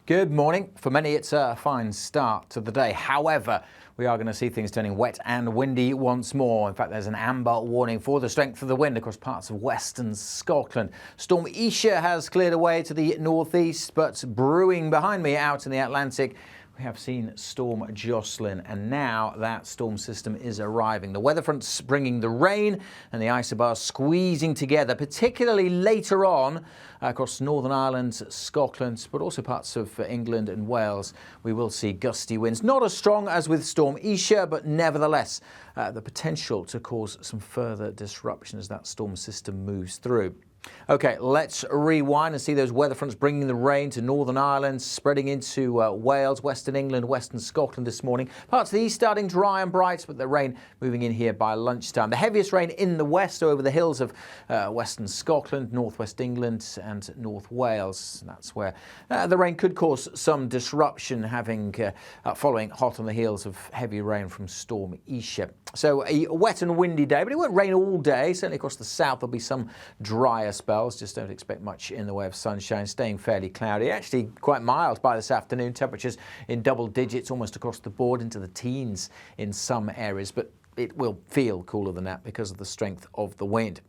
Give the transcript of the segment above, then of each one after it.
Good morning. For many, it's a fine start to the day. However, we are going to see things turning wet and windy once more. In fact, there's an amber warning for the strength of the wind across parts of western Scotland. Storm Isha has cleared away to the northeast, but brewing behind me out in the Atlantic, we have seen Storm Jocelyn, and now that storm system is arriving. The weather front's bringing the rain and the isobars squeezing together, particularly later on across Northern Ireland, Scotland, but also parts of England and Wales. We will see gusty winds, not as strong as with Storm Isha, but nevertheless the potential to cause some further disruption as that storm system moves through. OK, let's rewind and see those weather fronts bringing the rain to Northern Ireland, spreading into Wales, Western England, Western Scotland this morning. Parts of the east starting dry and bright, but the rain moving in here by lunchtime. The heaviest rain in the west over the hills of Western Scotland, Northwest England and North Wales. That's where the rain could cause some disruption, following hot on the heels of heavy rain from Storm Isha. So a wet and windy day, but it won't rain all day. Certainly across the south there'll be some drier spells. Just don't expect much in the way of sunshine, staying fairly cloudy. Actually quite mild by this afternoon. Temperatures in double digits almost across the board, into the teens in some areas, but it will feel cooler than that because of the strength of the wind.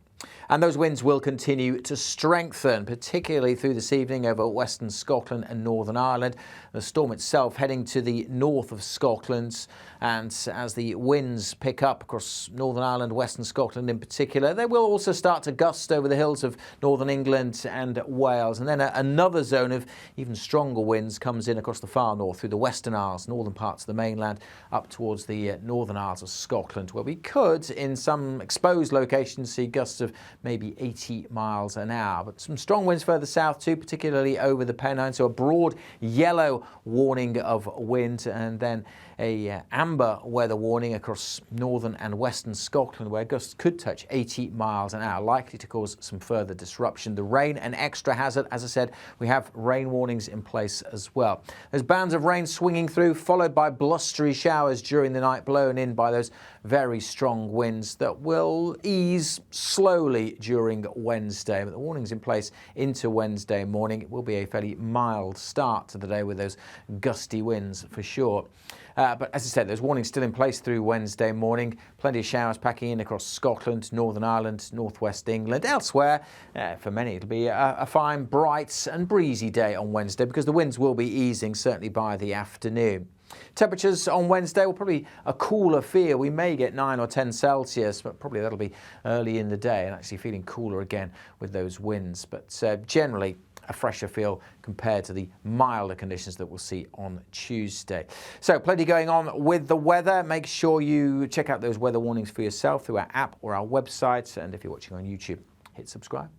And those winds will continue to strengthen, particularly through this evening over western Scotland and Northern Ireland. The storm itself heading to the north of Scotland, and as the winds pick up across Northern Ireland, western Scotland in particular, they will also start to gust over the hills of Northern England and Wales. And then another zone of even stronger winds comes in across the far north through the Western Isles, northern parts of the mainland, up towards the Northern Isles of Scotland, where we could, in some exposed locations, see gusts of maybe 80 miles an hour. But some strong winds further south too, particularly over the Pennines. So a broad yellow warning of wind, and then a amber weather warning across northern and western Scotland, where gusts could touch 80 miles an hour, likely to cause some further disruption. The rain, an extra hazard. As I said, we have rain warnings in place as well. There's bands of rain swinging through, followed by blustery showers during the night, blown in by those very strong winds that will ease slowly during Wednesday. But the warning's in place into Wednesday morning. It will be a fairly mild start to the day with those gusty winds for sure. But as I said, there's warnings still in place through Wednesday morning. Plenty of showers packing in across Scotland, Northern Ireland, Northwest England. Elsewhere, for many, it'll be a fine, bright and breezy day on Wednesday because the winds will be easing, certainly by the afternoon. Temperatures on Wednesday will probably a cooler feel. We may get 9 or 10 Celsius, but probably that'll be early in the day and actually feeling cooler again with those winds. But generally, a fresher feel compared to the milder conditions that we'll see on Tuesday. So plenty going on with the weather. Make sure you check out those weather warnings for yourself through our app or our website. And if you're watching on YouTube, hit subscribe.